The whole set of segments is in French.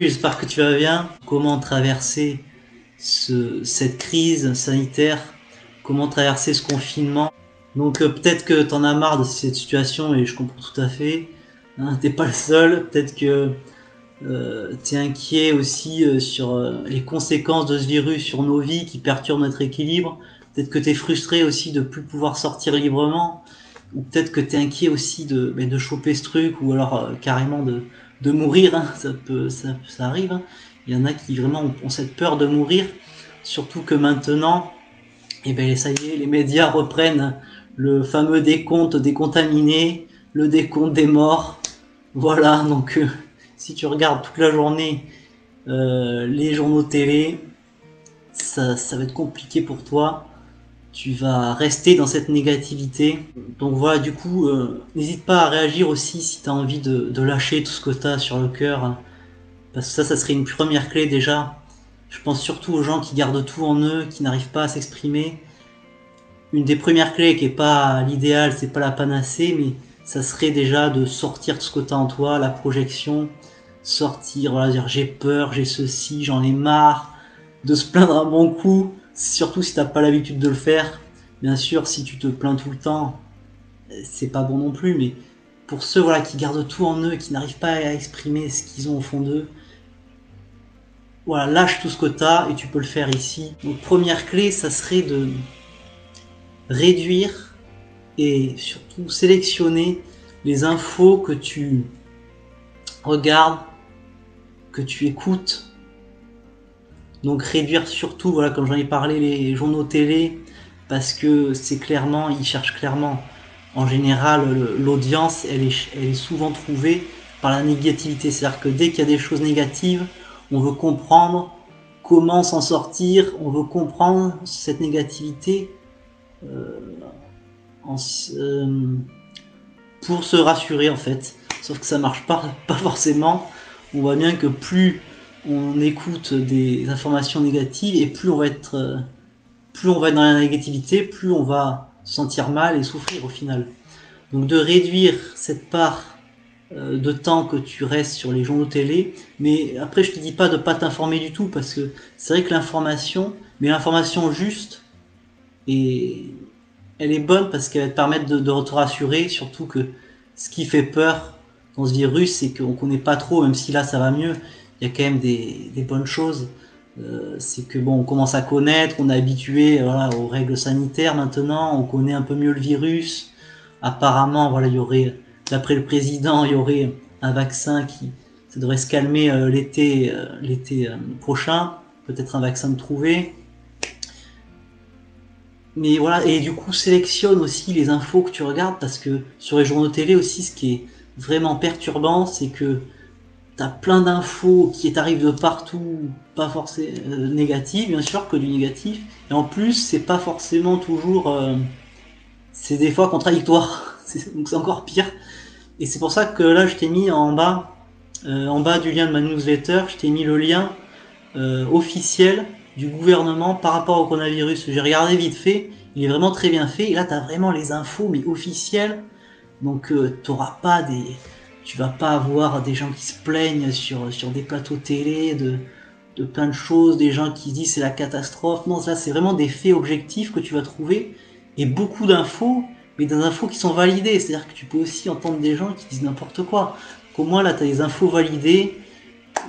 J'espère que tu vas bien. Comment traverser cette crise sanitaire? Comment traverser ce confinement? Donc peut-être que tu en as marre de cette situation et je comprends tout à fait. Hein, t'es pas le seul. Peut-être que tu es inquiet aussi sur les conséquences de ce virus sur nos vies qui perturbent notre équilibre. Peut-être que tu es frustré aussi de plus pouvoir sortir librement. Ou peut-être que tu es inquiet aussi de choper ce truc ou alors carrément de mourir. Hein. Ça arrive. Hein. Il y en a qui vraiment ont cette peur de mourir. Surtout que maintenant, et ben ça y est, les médias reprennent le fameux décompte des contaminés, le décompte des morts. Voilà, donc si tu regardes toute la journée les journaux télé, ça va être compliqué pour toi. Tu vas rester dans cette négativité. Donc voilà, du coup, n'hésite pas à réagir aussi si tu as envie de lâcher tout ce que tu as sur le cœur. Hein, parce que ça serait une première clé déjà. Je pense surtout aux gens qui gardent tout en eux, qui n'arrivent pas à s'exprimer. Une des premières clés qui est pas l'idéal, c'est pas la panacée, mais ça serait déjà de sortir tout ce que tu as en toi, la projection, sortir, voilà, dire j'ai peur, j'ai ceci, j'en ai marre, de se plaindre un bon coup, surtout si t'as pas l'habitude de le faire. Bien sûr, si tu te plains tout le temps, c'est pas bon non plus, mais pour ceux voilà, qui gardent tout en eux, qui n'arrivent pas à exprimer ce qu'ils ont au fond d'eux, voilà, lâche tout ce que t'as et tu peux le faire ici. Donc première clé, ça serait de réduire et surtout sélectionner les infos que tu regardes, que tu écoutes. Donc réduire surtout, voilà, comme j'en ai parlé, les journaux télé, parce que c'est clairement, ils cherchent clairement. En général, l'audience, elle est souvent trouvée par la négativité. C'est-à-dire que dès qu'il y a des choses négatives, on veut comprendre comment s'en sortir, on veut comprendre cette négativité euh, en, euh, pour se rassurer en fait. Sauf que ça marche pas forcément. On voit bien que plus on écoute des informations négatives et plus on va être dans la négativité, plus on va se sentir mal et souffrir au final. Donc de réduire cette part de temps que tu restes sur les journaux télé, mais après je te dis pas de pas t'informer du tout parce que c'est vrai que l'information, mais l'information juste, et elle est bonne parce qu'elle va te permettre de te rassurer, surtout que ce qui fait peur dans ce virus, c'est qu'on connaît pas trop, même si là ça va mieux, il y a quand même des bonnes choses. C'est que bon, on commence à connaître, on est habitué voilà, aux règles sanitaires maintenant, on connaît un peu mieux le virus. Apparemment, voilà, il y aurait, d'après le président, il y aurait un vaccin qui, ça devrait se calmer l'été prochain, peut-être un vaccin de trouver. Mais voilà, et du coup, sélectionne aussi les infos que tu regardes parce que sur les journaux télé aussi, ce qui est vraiment perturbant, c'est que t'as plein d'infos qui t'arrivent de partout, pas forcément négatives, bien sûr, que du négatif. Et en plus, c'est pas forcément toujours. C'est des fois contradictoire. Donc c'est encore pire. Et c'est pour ça que là, je t'ai mis en bas du lien de ma newsletter, je t'ai mis le lien officiel du gouvernement par rapport au coronavirus. J'ai regardé vite fait, il est vraiment très bien fait. Et là, t'as vraiment les infos, mais officielles. Donc, tu vas pas avoir des gens qui se plaignent sur des plateaux télé de plein de choses, des gens qui disent c'est la catastrophe. Non, ça, c'est vraiment des faits objectifs que tu vas trouver et beaucoup d'infos, mais des infos qui sont validées. C'est-à-dire que tu peux aussi entendre des gens qui disent n'importe quoi. Donc, au moins, là, tu as des infos validées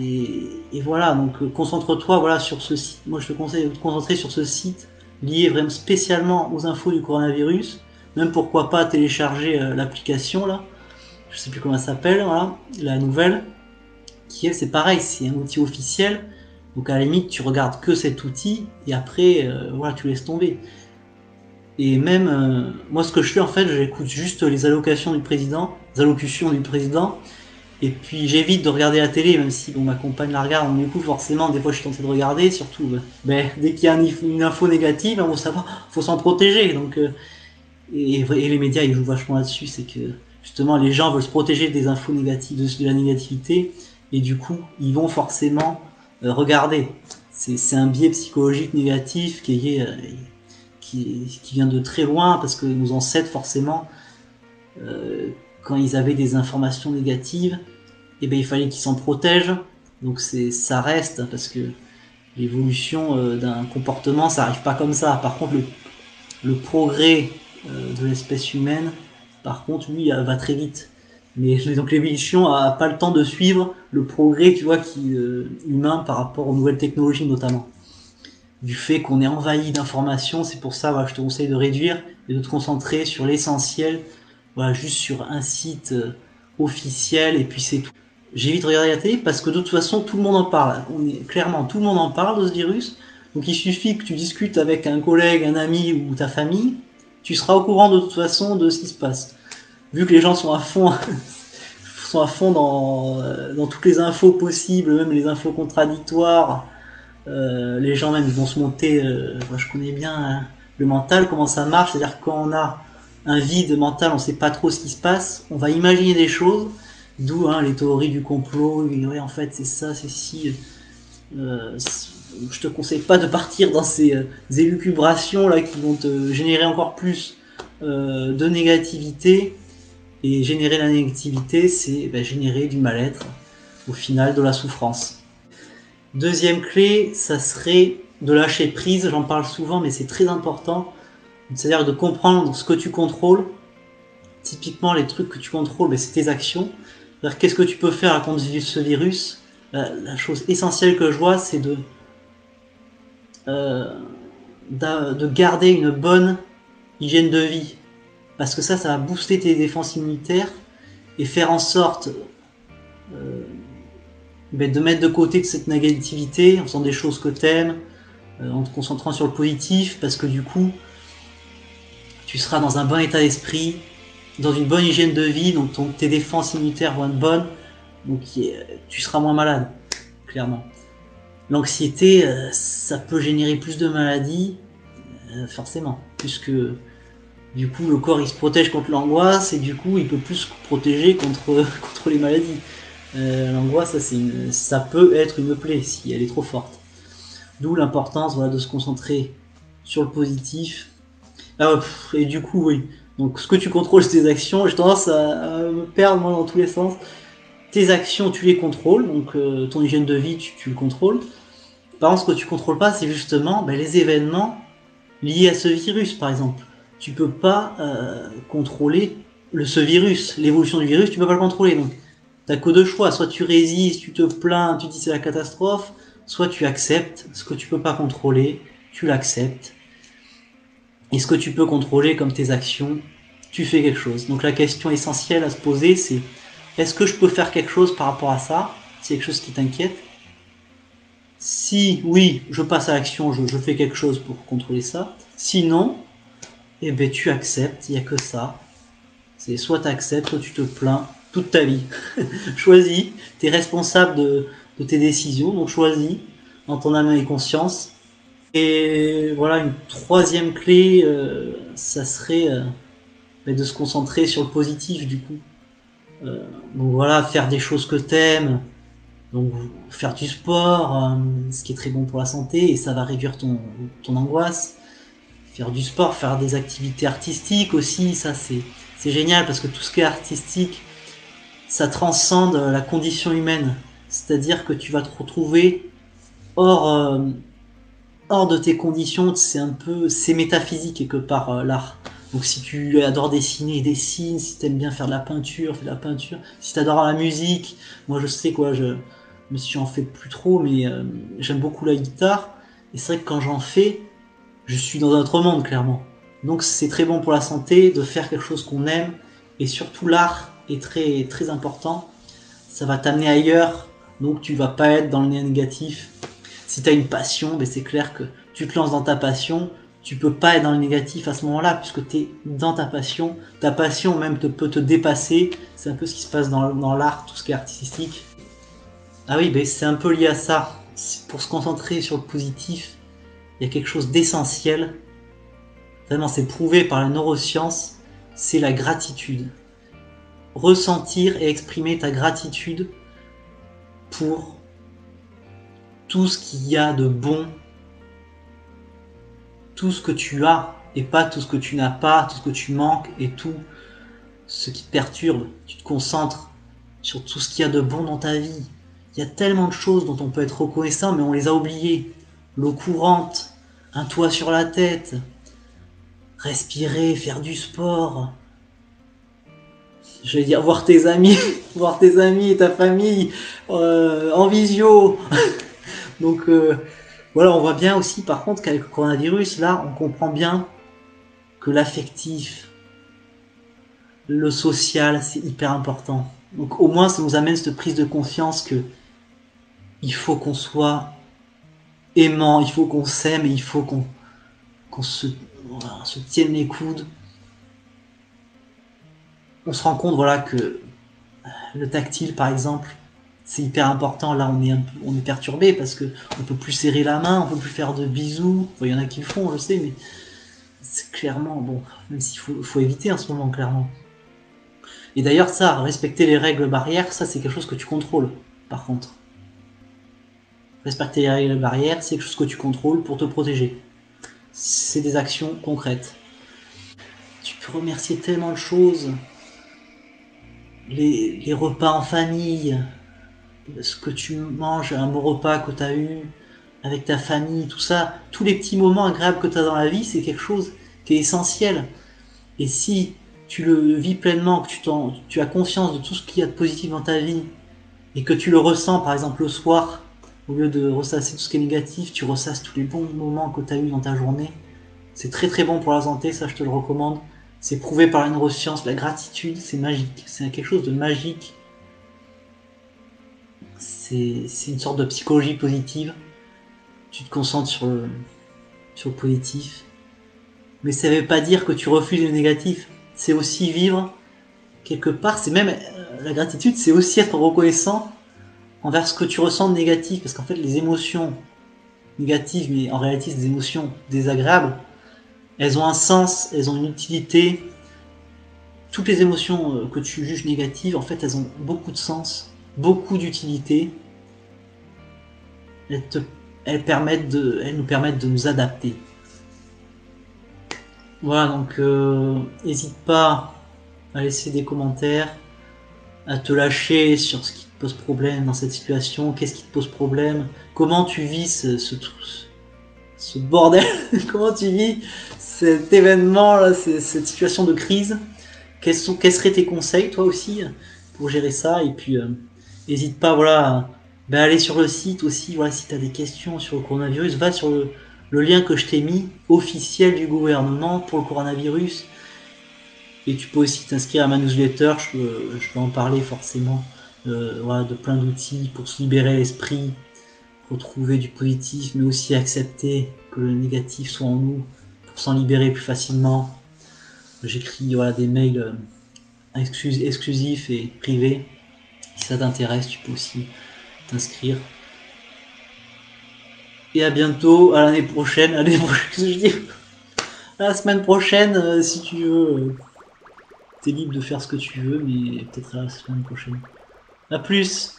et voilà, donc concentre-toi voilà, sur ce site. Moi je te conseille de te concentrer sur ce site lié vraiment spécialement aux infos du coronavirus. Même pourquoi pas télécharger l'application là, je sais plus comment elle s'appelle, voilà, la nouvelle, qui elle c'est pareil, c'est un outil officiel. Donc à la limite tu regardes que cet outil et après voilà tu laisses tomber. Et même moi ce que je fais en fait, j'écoute juste les allocations du président, les allocutions du président. Et puis j'évite de regarder la télé, même si bon, ma compagne la regarde, donc du coup forcément des fois je suis tenté de regarder, surtout dès qu'il y a une info négative, on faut s'en protéger. Donc, et les médias ils jouent vachement là-dessus, c'est que justement les gens veulent se protéger des infos négatives, de la négativité, et du coup ils vont forcément regarder. C'est un biais psychologique négatif qui vient de très loin, parce que nos ancêtres forcément, quand ils avaient des informations négatives, et ben il fallait qu'ils s'en protègent. Donc ça reste, hein, parce que l'évolution d'un comportement, ça arrive pas comme ça. Par contre, le progrès de l'espèce humaine, par contre, lui, va très vite. Mais donc l'évolution a pas le temps de suivre le progrès, tu vois, humain par rapport aux nouvelles technologies notamment. Du fait qu'on est envahi d'informations, c'est pour ça, voilà, je te conseille de réduire et de te concentrer sur l'essentiel, voilà, juste sur un site officiel et puis c'est tout. J'évite de regarder la télé parce que de toute façon tout le monde en parle. Clairement, tout le monde en parle de ce virus. Donc il suffit que tu discutes avec un collègue, un ami ou ta famille, tu seras au courant de toute façon de ce qui se passe. Vu que les gens sont à fond, sont à fond dans toutes les infos possibles, même les infos contradictoires, les gens même vont se monter, moi je connais bien hein, le mental, comment ça marche, c'est-à-dire quand on a un vide mental, on sait pas trop ce qui se passe, on va imaginer des choses, d'où hein, les théories du complot, ouais, en fait c'est ça, c'est si. Je te conseille pas de partir dans ces élucubrations là qui vont te générer encore plus de négativité. Et générer la négativité, c'est générer du mal-être, au final de la souffrance. Deuxième clé, ça serait de lâcher prise, j'en parle souvent mais c'est très important, c'est-à-dire de comprendre ce que tu contrôles. Typiquement les trucs que tu contrôles, c'est tes actions. C'est-à-dire qu'est-ce que tu peux faire contre ce virus. La chose essentielle que je vois, c'est de garder une bonne hygiène de vie. Parce que ça va booster tes défenses immunitaires et faire en sorte de mettre de côté de cette négativité en faisant des choses que t'aimes, en te concentrant sur le positif, parce que du coup, tu seras dans un bon état d'esprit, dans une bonne hygiène de vie, donc tes défenses immunitaires vont être bonnes, donc tu seras moins malade, clairement. L'anxiété, ça peut générer plus de maladies, forcément, puisque du coup le corps il se protège contre l'angoisse et du coup il peut plus se protéger contre les maladies. L'angoisse, ça peut être une plaie si elle est trop forte. D'où l'importance de se concentrer sur le positif. Et du coup, oui. Donc, ce que tu contrôles, c'est tes actions. J'ai tendance à me perdre moi dans tous les sens. Tes actions, tu les contrôles. Donc, ton hygiène de vie, tu le contrôles. Par contre, ce que tu contrôles pas, c'est justement les événements liés à ce virus, par exemple. Tu peux pas contrôler ce virus, l'évolution du virus, tu peux pas le contrôler. Donc, t'as que deux choix, soit tu résistes, tu te plains, tu dis c'est la catastrophe, soit tu acceptes ce que tu peux pas contrôler, tu l'acceptes. Et ce que tu peux contrôler comme tes actions, tu fais quelque chose. Donc la question essentielle à se poser, c'est est-ce que je peux faire quelque chose par rapport à ça? C'est quelque chose qui t'inquiète. Si oui, je passe à l'action, je fais quelque chose pour contrôler ça. Sinon, tu acceptes, il n'y a que ça. C'est soit tu acceptes, soit tu te plains toute ta vie. Choisis, tu es responsable de tes décisions, donc choisis dans ton âme et conscience. Et voilà, une troisième clé, ça serait de se concentrer sur le positif du coup. Donc voilà, faire des choses que t'aimes, donc faire du sport, ce qui est très bon pour la santé et ça va réduire ton angoisse. Faire du sport, faire des activités artistiques aussi, ça c'est génial parce que tout ce qui est artistique, ça transcende la condition humaine. C'est-à-dire que tu vas te retrouver hors de tes conditions, c'est métaphysique quelque part l'art. Donc si tu adores dessiner, dessine, si tu aimes bien faire de la peinture, fais de la peinture. Si tu adores la musique, moi je sais quoi, même si j'en fais plus trop, mais j'aime beaucoup la guitare. Et c'est vrai que quand j'en fais, je suis dans un autre monde clairement. Donc c'est très bon pour la santé de faire quelque chose qu'on aime. Et surtout l'art est très, très important. Ça va t'amener ailleurs, donc tu vas pas être dans le négatif. Si tu as une passion, c'est clair que tu te lances dans ta passion, tu peux pas être dans le négatif à ce moment-là, puisque tu es dans ta passion même peut te dépasser, c'est un peu ce qui se passe dans l'art, tout ce qui est artistique. Ah oui, c'est un peu lié à ça, pour se concentrer sur le positif, il y a quelque chose d'essentiel, vraiment c'est prouvé par la neuroscience, c'est la gratitude. Ressentir et exprimer ta gratitude pour tout ce qu'il y a de bon, tout ce que tu as et pas tout ce que tu n'as pas, tout ce que tu manques et tout ce qui te perturbe. Tu te concentres sur tout ce qu'il y a de bon dans ta vie. Il y a tellement de choses dont on peut être reconnaissant, mais on les a oubliées. L'eau courante, un toit sur la tête, respirer, faire du sport. Je vais dire voir tes amis, voir tes amis et ta famille en visio. Donc voilà, on voit bien aussi par contre qu'avec le coronavirus, là, on comprend bien que l'affectif, le social, c'est hyper important. Donc au moins, ça nous amène cette prise de conscience que il faut qu'on soit aimant, il faut qu'on s'aime et il faut qu'on se tienne les coudes. On se rend compte voilà que le tactile par exemple, c'est hyper important. Là on est perturbé parce que on peut plus serrer la main, on peut plus faire de bisous. Il y en a qui le font, je sais, mais c'est clairement bon, même s'il faut éviter en ce moment clairement. Et d'ailleurs ça, respecter les règles barrières, ça c'est quelque chose que tu contrôles par contre. Respecter les règles barrières, c'est quelque chose que tu contrôles pour te protéger. C'est des actions concrètes. Tu peux remercier tellement de choses. Les repas en famille, ce que tu manges, un bon repas que tu as eu avec ta famille, tout ça, tous les petits moments agréables que tu as dans la vie, c'est quelque chose qui est essentiel. Et si tu le vis pleinement, que tu as conscience de tout ce qu'il y a de positif dans ta vie, et que tu le ressens par exemple le soir, au lieu de ressasser tout ce qui est négatif, tu ressasses tous les bons moments que tu as eu dans ta journée. C'est très très bon pour la santé, ça je te le recommande. C'est prouvé par la neuroscience, la gratitude, c'est magique. C'est quelque chose de magique. C'est une sorte de psychologie positive. Tu te concentres sur le positif. Mais ça ne veut pas dire que tu refuses le négatif. C'est aussi vivre quelque part. C'est même la gratitude, c'est aussi être reconnaissant envers ce que tu ressens de négatif. Parce qu'en fait, les émotions négatives, mais en réalité, c'est des émotions désagréables, elles ont un sens, elles ont une utilité. Toutes les émotions que tu juges négatives, en fait, elles ont beaucoup de sens, beaucoup d'utilité. Elles nous permettent de nous adapter. Voilà, donc n'hésite pas à laisser des commentaires, à te lâcher sur ce qui te pose problème dans cette situation, qu'est-ce qui te pose problème, comment tu vis ce bordel, comment tu vis cet événement là, cette situation de crise, quels seraient tes conseils toi aussi pour gérer ça, et puis n'hésite pas voilà à aller sur le site aussi, voilà, si tu as des questions sur le coronavirus, va sur le lien que je t'ai mis, officiel du gouvernement pour le coronavirus, et tu peux aussi t'inscrire à ma newsletter, je peux en parler forcément, voilà, de plein d'outils pour se libérer l'esprit, retrouver du positif, mais aussi accepter que le négatif soit en nous pour s'en libérer plus facilement. J'écris voilà, des mails exclusifs et privés. Si ça t'intéresse, tu peux aussi t'inscrire. Et à bientôt, à l'année prochaine, à la semaine prochaine, si tu veux. T'es libre de faire ce que tu veux, mais peut-être à la semaine prochaine. A plus!